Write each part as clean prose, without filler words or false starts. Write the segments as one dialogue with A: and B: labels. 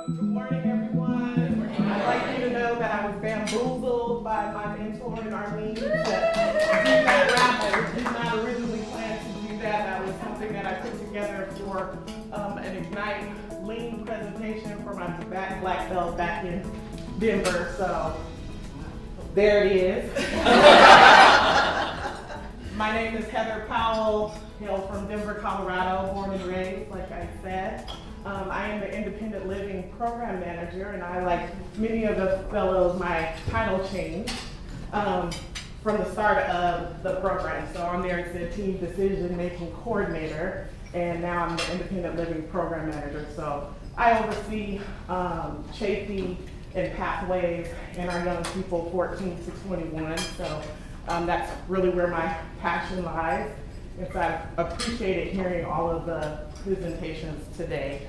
A: Good morning, everyone. I'd like you to know that I was bamboozled by my mentor and Arlene to do that rap. I did not originally plan to do that. That was something that I put together for an Ignite Lean presentation for my black belt back in Denver. So there it is. My name is Heather Powell, hail from Denver, Colorado, born and raised, like I said. I am the Independent Living Program Manager, and I, like many of the fellows, my title changed from the start of the program. So I'm there as the Team Decision Making Coordinator, and now I'm the Independent Living Program Manager. So I oversee safety and pathways in our young people 14 to 21. So that's really where my passion lies. And so I appreciated hearing all of the presentations today.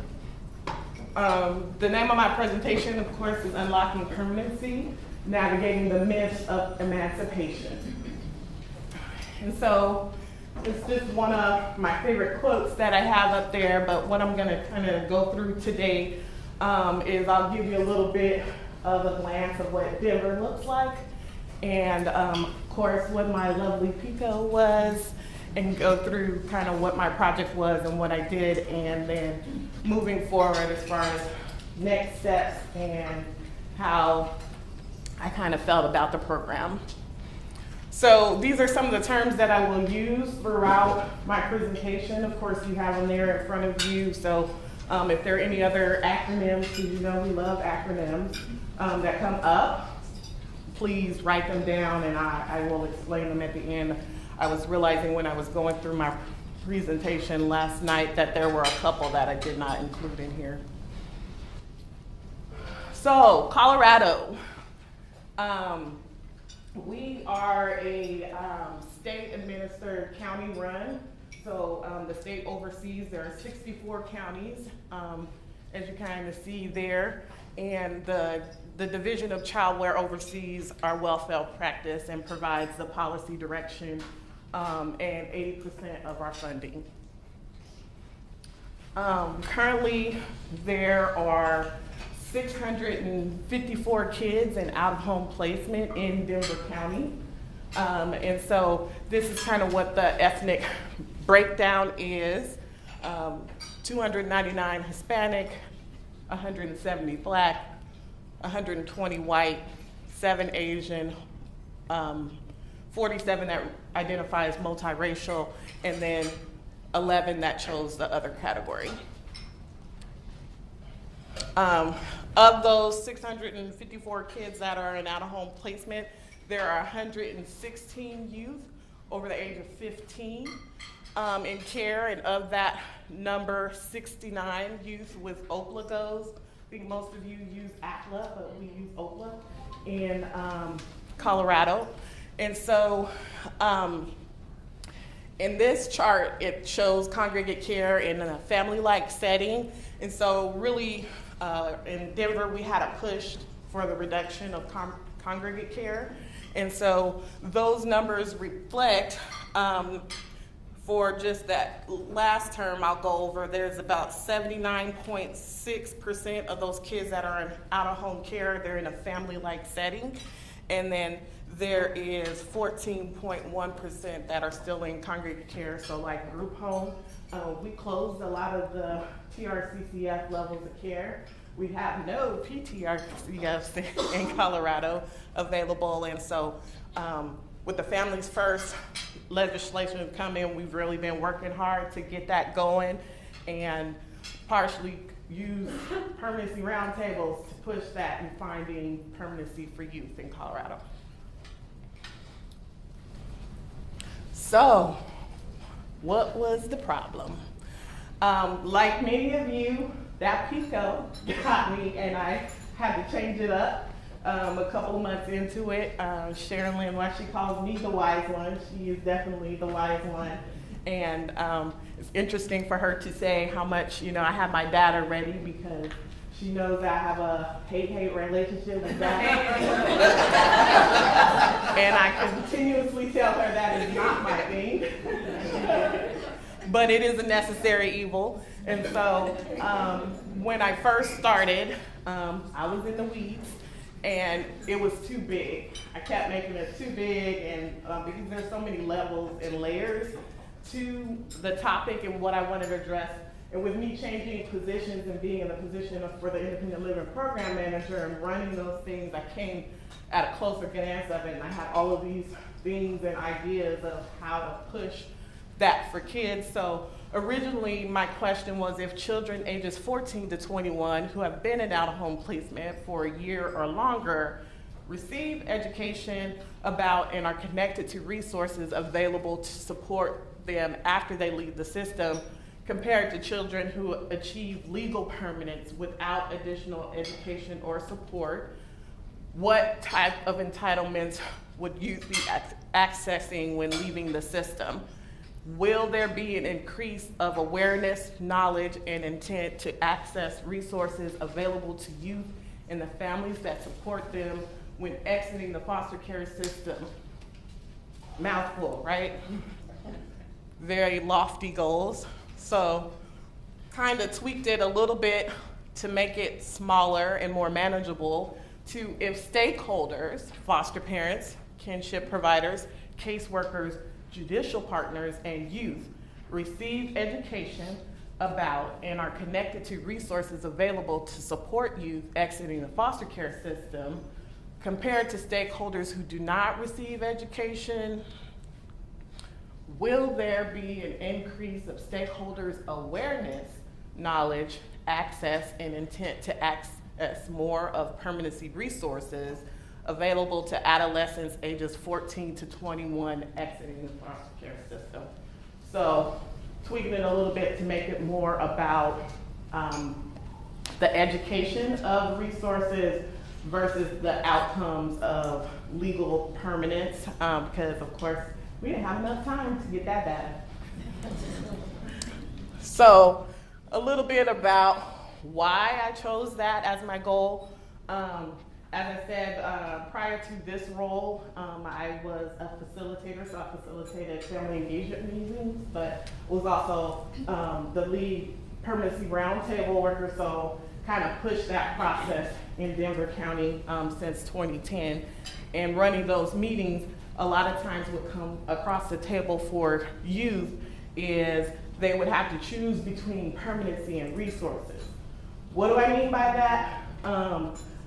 A: The name of my presentation, of course, is Unlocking Permanency, Navigating the Myths of Emancipation. And so it's just one of my favorite quotes that I have up there, but what I'm gonna kind of go through today is I'll give you a little bit of a glance of what Denver looks like, and of course what my lovely Pico was, and go through kind of what my project was and what I did, and then moving forward as far as next steps and how I kind of felt about the program. So these are some of the terms that I will use throughout my presentation. Of course, you have them there in front of you. So if there are any other acronyms, because you know we love acronyms, that come up, please write them down, and I will explain them at the end. I was realizing when I was going through my presentation last night that there were a couple that I did not include in here. So, Colorado. We are a state-administered county-run. So the state oversees, there are 64 counties, as you kind of see there. And the Division of Child Welfare oversees our welfare practice and provides the policy direction and 80% of our funding. Currently, there are 654 kids in out-of-home placement in Denver County. And so this is kind of what the ethnic breakdown is. 299 Hispanic, 170 Black, 120 white, 7 Asian, 47 that identify as multiracial, and then 11 that chose the other category. Of those 654 kids that are in out-of-home placement, there are 116 youth over the age of 15 in care, and of that number, 69 youth with OPLA-GOs. I think most of you use ACLA, but we use OPLA in Colorado. And so in this chart, it shows congregate care in a family-like setting. And so really, in Denver, we had a push for the reduction of congregate care. And so those numbers reflect, for just that last term I'll go over, there's about 79.6% of those kids that are in out-of-home care, they're in a family-like setting. And then there is 14.1% that are still in congregate care, so like group home. We closed a lot of the TRCCF levels of care. We have no PTRCFs in Colorado available, and so with the Families First legislation coming, we've really been working hard to get that going and partially use permanency roundtables to push that and finding permanency for youth in Colorado. So, what was the problem? Like many of you, that Pico got me, and I had to change it up a couple of months into it. Sharon Lynn, why she calls me the wise one, she is definitely the wise one. And it's interesting for her to say how much, I have my data ready, because she knows I have a hate-hate relationship with data. And I continuously tell her that is not my thing. But it is a necessary evil. And so when I first started, I was in the weeds, and it was too big. I kept making it too big, and because there's so many levels and layers to the topic and what I wanted to address. And with me changing positions and being in the position for the Independent Living Program Manager and running those things, I came at a closer glance of it, and I had all of these things and ideas of how to push that for kids. So originally my question was, if children ages 14 to 21 who have been in out-of-home placement for a year or longer receive education about and are connected to resources available to support them after they leave the system, compared to children who achieve legal permanence without additional education or support, what type of entitlements would youth be accessing when leaving the system? Will there be an increase of awareness, knowledge, and intent to access resources available to youth and the families that support them when exiting the foster care system? Mouthful, right? Very lofty goals. So kind of tweaked it a little bit to make it smaller and more manageable to, if stakeholders, foster parents, kinship providers, caseworkers, judicial partners, and youth receive education about and are connected to resources available to support youth exiting the foster care system, compared to stakeholders who do not receive education, will there be an increase of stakeholders' awareness, knowledge, access, and intent to access more of permanency resources available to adolescents ages 14 to 21 exiting the foster care system? So tweaking it a little bit to make it more about the education of resources versus the outcomes of legal permanence, because of course we didn't have enough time to get that data. So a little bit about why I chose that as my goal. As I said, prior to this role, I was a facilitator, so I facilitated family engagement meetings, but was also the lead permanency roundtable worker, so kind of pushed that process in Denver County since 2010. And running those meetings, a lot of times what come across the table for youth is they would have to choose between permanency and resources. What do I mean by that?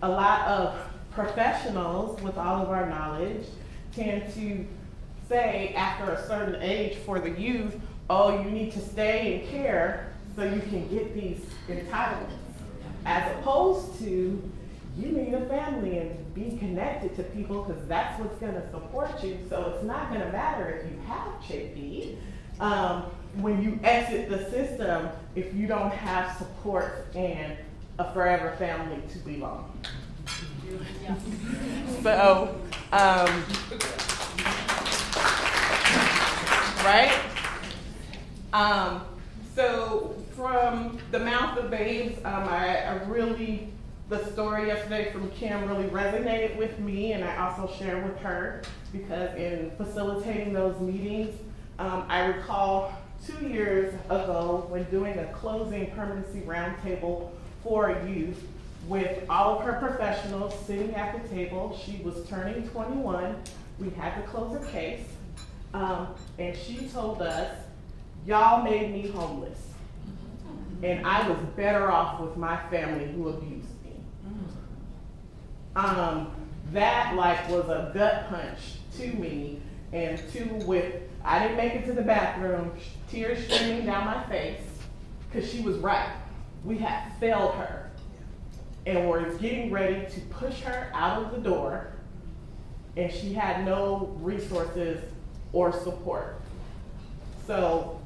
A: A lot of professionals with all of our knowledge tend to say after a certain age for the youth, oh, you need to stay and care so you can get these entitlements, as opposed to you need a family and be connected to people because that's what's going to support you. So it's not going to matter if you have CHIP-D. When you exit the system, if you don't have support and a forever family to belong. Yeah. So, right? So from the mouth of babes, I really, the story yesterday from Kim really resonated with me, and I also shared with her because in facilitating those meetings, I recall 2 years ago when doing a closing permanency roundtable for youth with all of her professionals sitting at the table. She was turning 21. We had to close her case. And she told us, y'all made me homeless. And I was better off with my family who abused me. That was a gut punch to me, and I didn't make it to the bathroom, tears streaming down my face, because she was right. We had failed her, and we're getting ready to push her out of the door, and she had no resources or support. So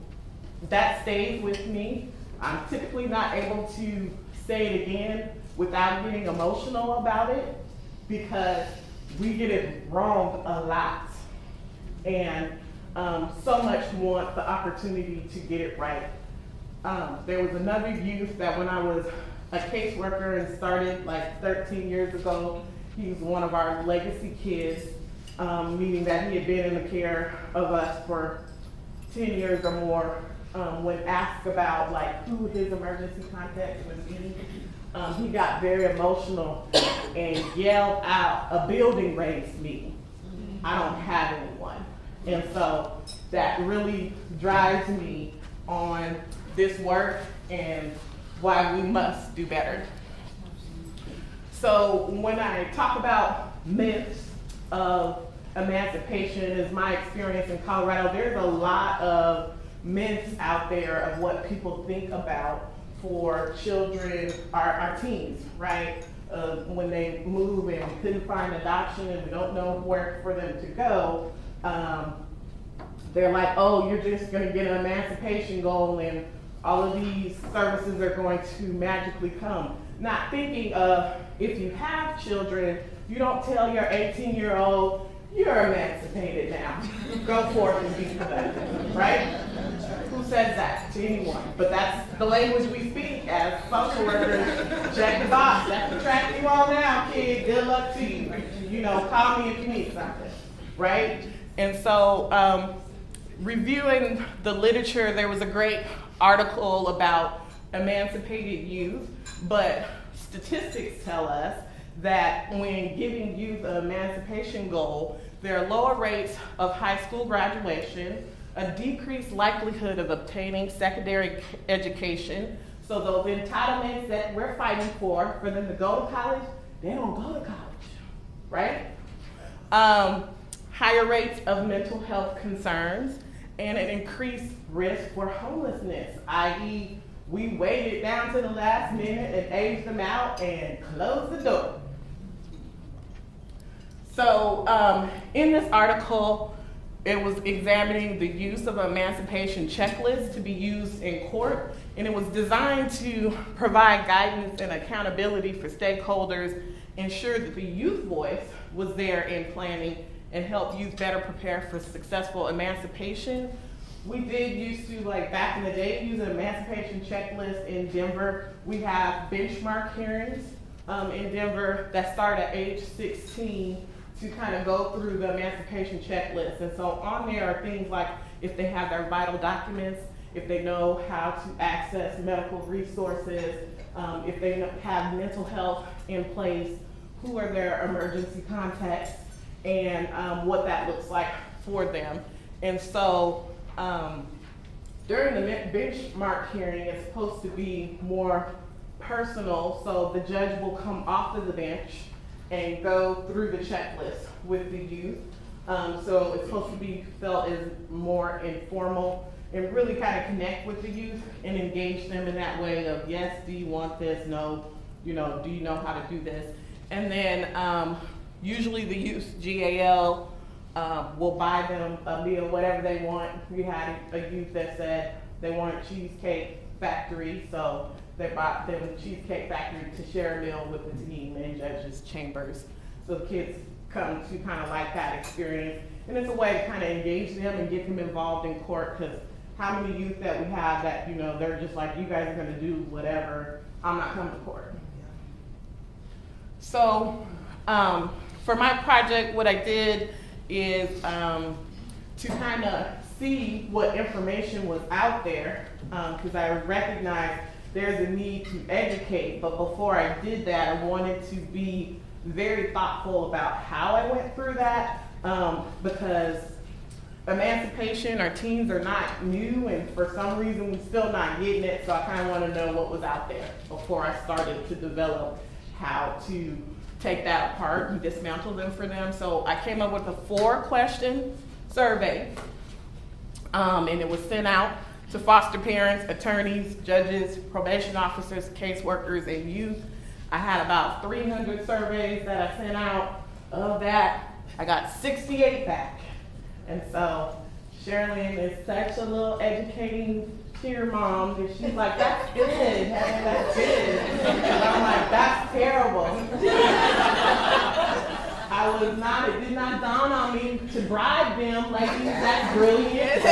A: that stayed with me. I'm typically not able to say it again without getting emotional about it, because we get it wrong a lot, and so much want the opportunity to get it right. There was another youth that when I was a caseworker and started 13 years ago, he was one of our legacy kids, meaning that he had been in the care of us for 10 years or more. when asked about like who his emergency contact would be, he got very emotional and yelled out, "A building raised me. I don't have anyone." And so that really drives me on this work and why we must do better. So when I talk about myths of emancipation, is my experience in Colorado, there's a lot of myths out there of what people think about for children, our teens, right? When they move and we couldn't find adoption and we don't know where for them to go, they're like, oh, you're just gonna get an emancipation goal and all of these services are going to magically come. Not thinking of, if you have children, you don't tell your 18-year-old, you're emancipated now. Go forth and be productive, right? Who says that to anyone? But that's the language we speak as social workers. Check the box. That's the track you on now, kid. Good luck to you. You know, call me if you need something, right? And so, reviewing the literature, there was a great article about emancipated youth, but statistics tell us that when giving youth an emancipation goal, there are lower rates of high school graduation, a decreased likelihood of obtaining secondary education. So those entitlements that we're fighting for them to go to college, they don't go to college, right? Higher rates of mental health concerns, and an increased risk for homelessness, i.e. we waited down to the last minute and aged them out and closed the door. So in this article, it was examining the use of an emancipation checklist to be used in court, and it was designed to provide guidance and accountability for stakeholders, ensure that the youth voice was there in planning, and help youth better prepare for successful emancipation. We did used to, like back in the day, use an emancipation checklist in Denver. We have benchmark hearings in Denver that start at age 16 to kind of go through the emancipation checklist. And so on there are things like if they have their vital documents, if they know how to access medical resources, if they have mental health in place, who are their emergency contacts, and what that looks like for them. And so during the benchmark hearing, it's supposed to be more personal, so the judge will come off of the bench and go through the checklist with the youth. So it's supposed to be felt as more informal and really kind of connect with the youth and engage them in that way of, yes, do you want this? No, you know, do you know how to do this? And then usually the youth GAL will buy them a meal, whatever they want. We had a youth that said they wanted Cheesecake Factory, so they bought them Cheesecake Factory to share a meal with the team in judges' chambers. So the kids come to kind of like that experience. And it's a way to kind of engage them and get them involved in court, because how many youth that we have that, you know, they're just like, you guys are gonna do whatever, I'm not coming to court. So for my project, what I did is to kind of see what information was out there, because I recognized there's a need to educate, but before I did that, I wanted to be very thoughtful about how I went through that, because emancipation, our teens are not new, and for some reason we're still not getting it, so I kind of want to know what was out there before I started to develop how to take that apart and dismantle them for them. So I came up with a 4-question survey, and it was sent out to foster parents, attorneys, judges, probation officers, caseworkers, and youth. I had about 300 surveys that I sent out. Of that, I got 68 back. And so Sherilyn is such a little educating cheer mom that she's like, that's good, that's good. And I'm like, that's terrible. It did not dawn on me to bribe them like, that's brilliant.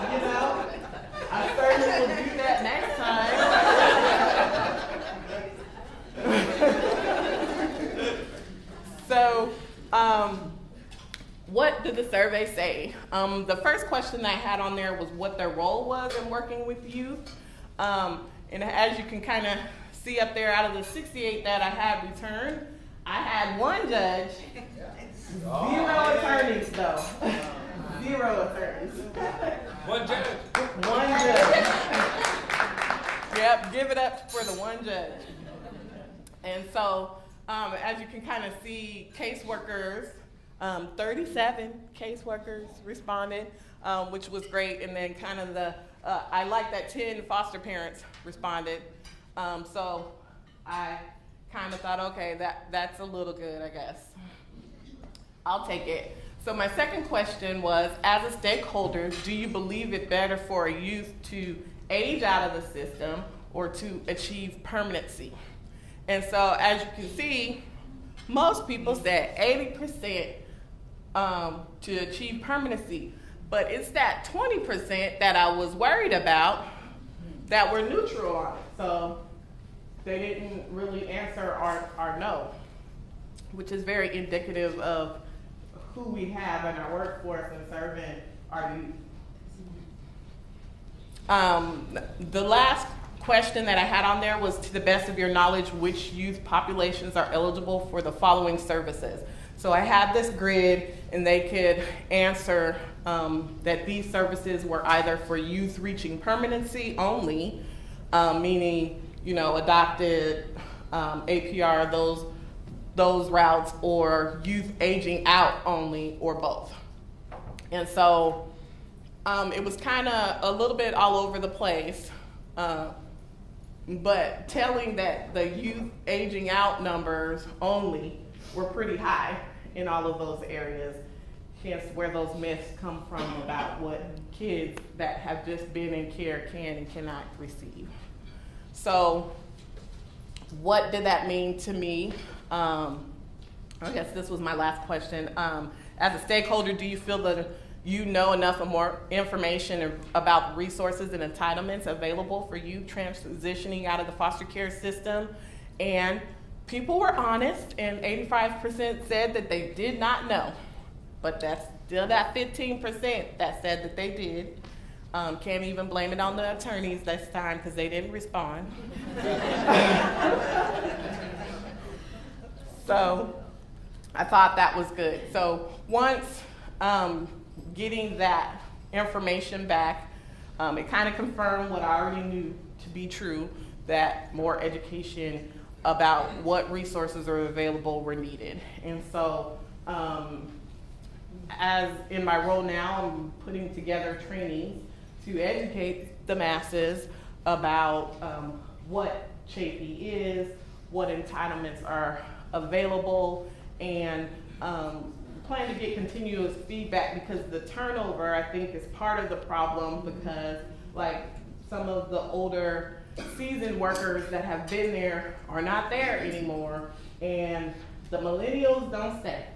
A: You know, I certainly will do that next time. So, what did the
B: survey say? The first question I had on there was what their role was in working with youth. And as you can kind of see up there, out of the 68 that I had returned, I had one judge, 0 attorneys though. 0 attorneys.
C: One judge.
B: One judge. Yep, give it up for the one judge. And so, as you can kind of see, caseworkers, 37 caseworkers responded, which was great. And then kind of I like that 10 foster parents responded. So I kind of thought, okay, that's a little good, I guess. I'll take it. So my second question was, as a stakeholder, do you believe it better for a youth to age out of the system or to achieve permanency? And so as you can see, most people said 80% to achieve permanency, but it's that 20% that I was worried about that were neutral on it. So they didn't really answer our no, which is very indicative of who we have in our workforce and serving our youth. The last question that I had on there was, to the best of your knowledge, which youth populations are eligible for the following services? So I had this grid, and they could answer that these services were either for youth reaching permanency only, meaning, adopted, APR, those routes, or youth aging out only, or both. And so it was kind of a little bit all over the place, but telling that the youth aging out numbers only were pretty high in all of those areas, hence where those myths come from about what kids that have just been in care can and cannot receive. So what did that mean to me? I guess this was my last question. As a stakeholder, do you feel that you know enough or more information about resources and entitlements available for you transitioning out of the foster care system? And people were honest, and 85% said that they did not know. But that's still that 15% that said that they did. Can't even blame it on the attorneys this time because they didn't respond. So I thought that was good. So once getting that information back, it kind of confirmed what I already knew to be true, that more education about what resources are available were needed. And so as in my role now, I'm putting together trainings to educate the masses about what CHAPE is, what entitlements are available, and plan to get continuous feedback, because the turnover, I think, is part of the problem, because like some of the older seasoned workers that have been there are not there anymore, and the millennials don't stay.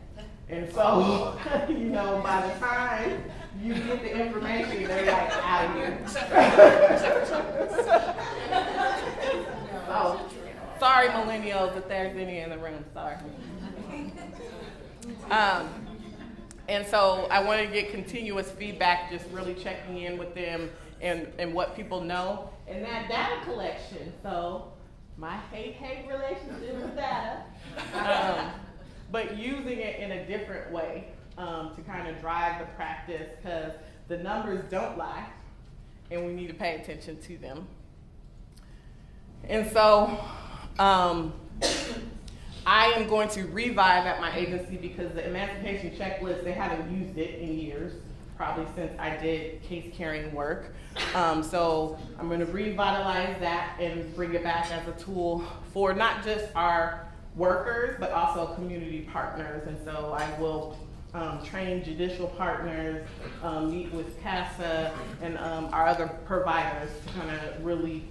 B: And so, by the time you get the information, they're like out of here. So, sorry millennials if there's any in the room, sorry. And so I wanted to get continuous feedback, just really checking in with them and what people know. And that data collection, so my hate relationship with data, but using it in a different way to kind of drive the practice, because the numbers don't lie and we need to pay attention to them. And so I am going to revive at my agency, because the Emancipation checklist, they haven't used it in years, probably since I did case carrying work. So I'm going to revitalize that and bring it back as a tool for not just our workers, but also community partners. And so I will train judicial partners, meet with CASA and our other providers to kind of really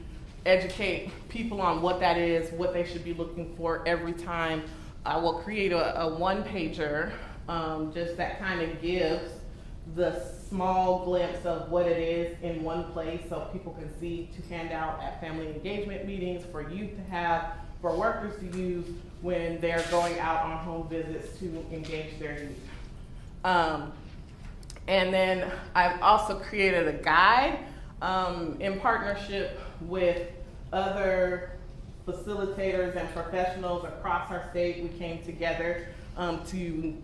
B: educate people on what that is, what they should be looking for every time. I will create a one-pager just that kind of gives the small glimpse of what it is in one place, so people can see, to hand out at family engagement meetings, for youth to have, for workers to use when they're going out on home visits to engage their youth. And then I've also created a guide in partnership with other facilitators and professionals across our state. We came together to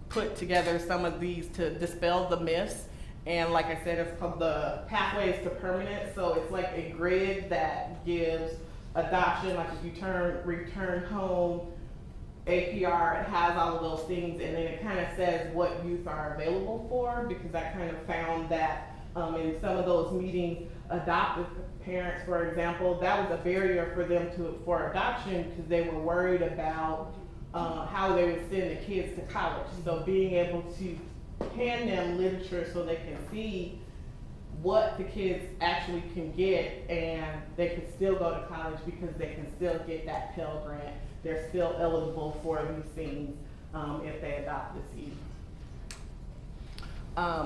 B: put together some of these to dispel the myths. And like I said, it's called the Pathways to Permanence. So it's like a grid that gives adoption, like if you return home, APR, it has all of those things, and then it kind of says what youth are available for, because I kind of found that in some of those meetings, adoptive parents, for example, that was a barrier for them for adoption, because they were worried about how they would send the kids to college. So being able to hand them literature so they can see what the kids actually can get, and they can still go to college because they can still get that Pell Grant. They're still eligible for these things if they adopt the seed.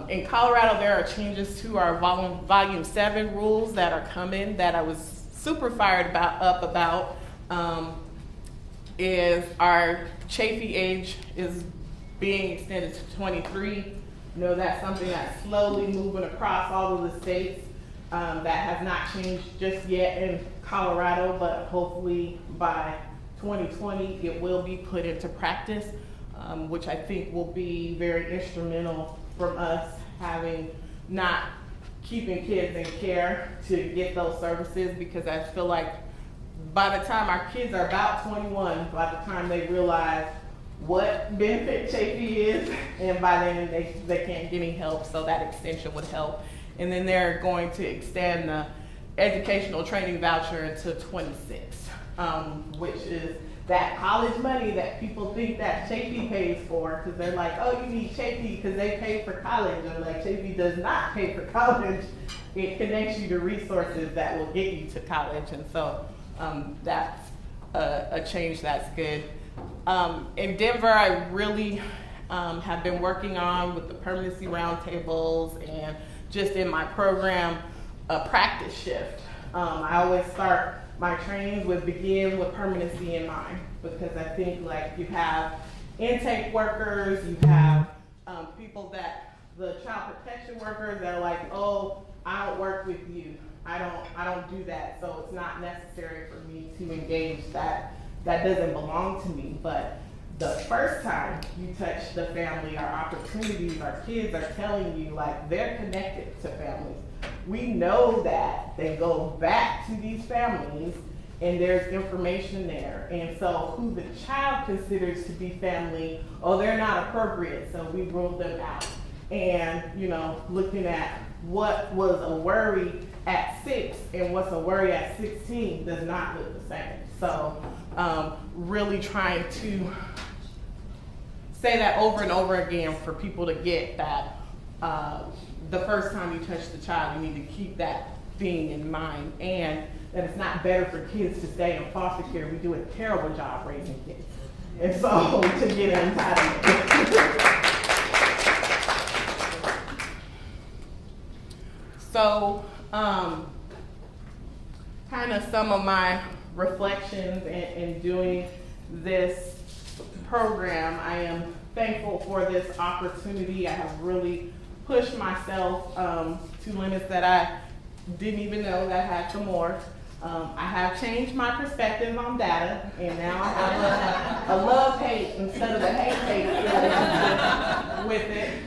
B: In Colorado, there are changes to our volume 7 rules that are coming that I was super fired up about. Is our Chafee age is being extended to 23. You know, that's something that's slowly moving across all of the states. That has not changed just yet in Colorado, but hopefully by 2020 it will be put into practice, which I think will be very instrumental from us having not keeping kids in care to get those services, because I feel like by the time our kids are about 21, by the time they realize what benefit Chafee is, and by then they can't get any help, so that extension would help. And then they're going to extend the educational training voucher until 26, which is that college money that people think that Chafee pays for, because they're like, oh, you need Chafee because they pay for college. And like, Chafee does not pay for college. It connects you to resources that will get you to college. And so that's a change that's good. In Denver, I really have been working on with the permanency roundtables and just in my program, a practice shift. I always start my trainings begin with permanency in mind, because I think like you have intake workers, you have people that, the child protection workers that are like, oh, I don't work with you. I don't do that, so it's not necessary for me to engage that doesn't belong to me. But the first time you touch the family, our opportunities, our kids are telling you like they're connected to families. We know that they go back to these families and there's information there. And so who the child considers to be family, oh, they're not appropriate, so we ruled them out. And, you know, looking at what was a worry at 6 and what's a worry at 16 does not look the same. So really trying to say that over and over again for people to get that the first time you touch the child, you need to keep that thing in mind, and that it's not better for kids to stay in foster care. We do a terrible job raising kids. And so to get entitlement. So kind of some of my reflections in doing this program, I am thankful for this opportunity. I have really pushed myself to limits that I didn't even know that I had some more. I have changed my perspective on data, and now I have a love-hate instead of a hate-hate relationship with it.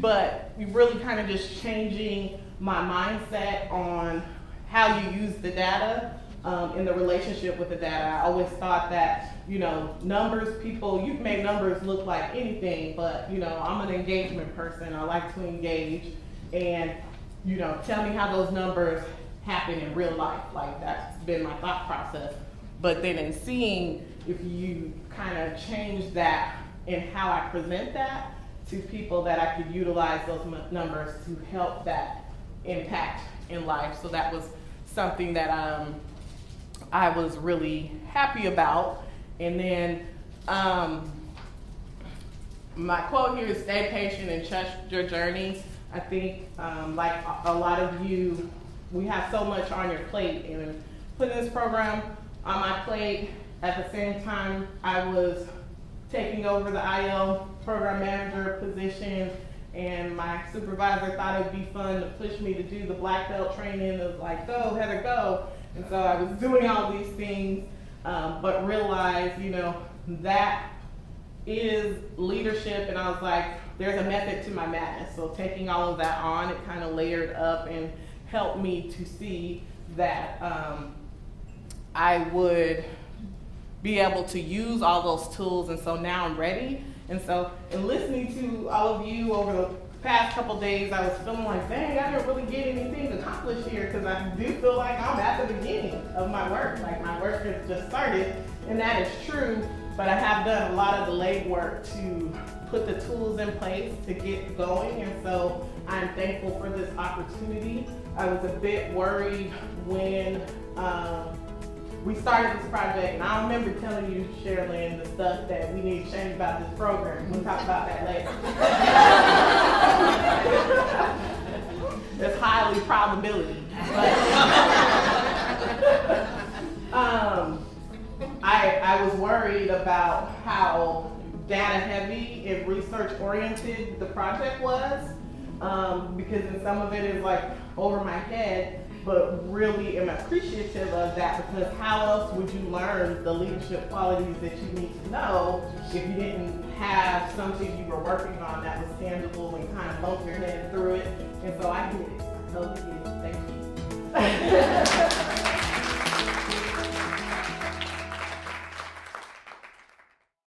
B: But really kind of just changing my mindset on how you use the data in the relationship with the data. I always thought that, you know, numbers, people, you can make numbers look like anything, but, you know, I'm an engagement person. I like to engage, and, you know, tell me how those numbers happen in real life. Like, that's been my thought process. But then in seeing, if you kind of change that in how I present that to people, that I could utilize those numbers to help that impact in life. So that was something that I was really happy about. And then my quote here is, stay patient and trust your journey. I think like a lot of you, we have so much on your plate, and putting this program on my plate at the same time I was taking over the IL program manager position
A: And my supervisor thought it'd be fun to push me to do the black belt training. It was like, go, Heather, go. And so I was doing all these things, but realized, that is leadership. And I was like, there's a method to my madness. So taking all of that on, it kind of layered up and helped me to see that I would be able to use all those tools. And so now I'm ready. And so in listening to all of you over the past couple days, I was feeling like, dang, I didn't really get anything accomplished here, because I do feel like I'm at the beginning of my work. Like, my work has just started, and that is true, but I have done a lot of the legwork to put the tools in place to get going, and so I'm thankful for this opportunity. I was a bit worried when we started this project, and I remember telling you, Sherilyn, the stuff that we need to change about this program. We'll talk about that later. There's highly probability. But, I was worried about how data heavy and research oriented the project was, because in some of it is like over my head, but really am appreciative of that, because how else would you learn the leadership qualities that you need to know if you didn't have something you were working on that was tangible and kind of bump your head through it? And so I get it. I totally get it. Thank you.